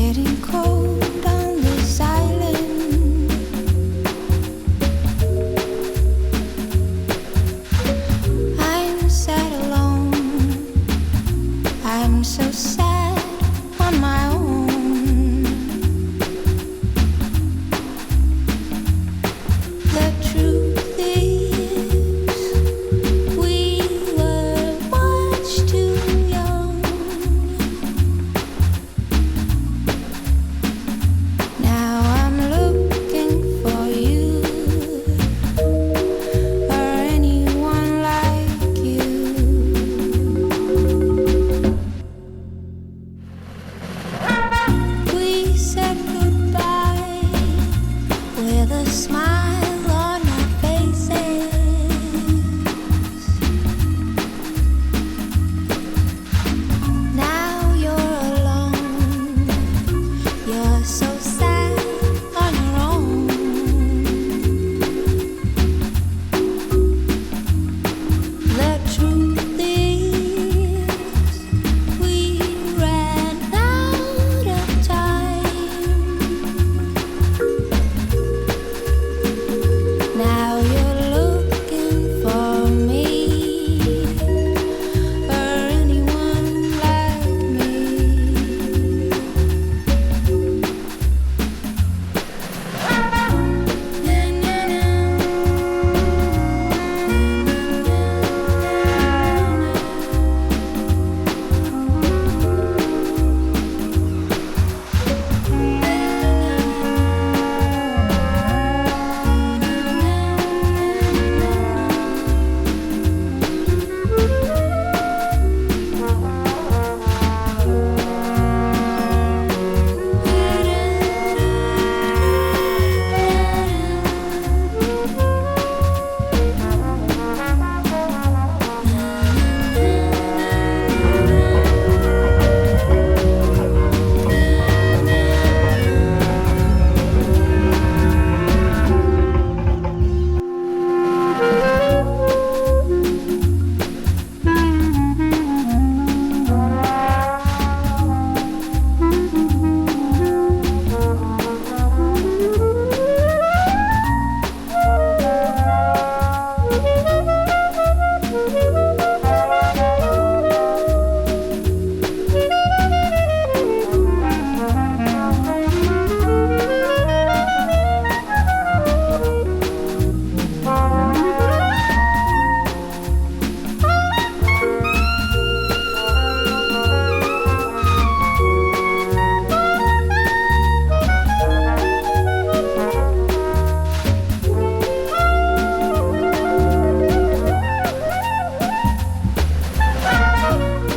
getting cold on this island. I'm sad alone. I'm so sad on my own. The truth is, we were much too young. Now I'm looking for you or anyone like you. We said goodbye with a smile on our faces. Now you're alone. You're so sad on your own. The truth is, we ran out of time. Now you're looking for me or anyone like me.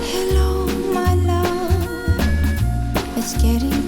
Hello, my love. It's getting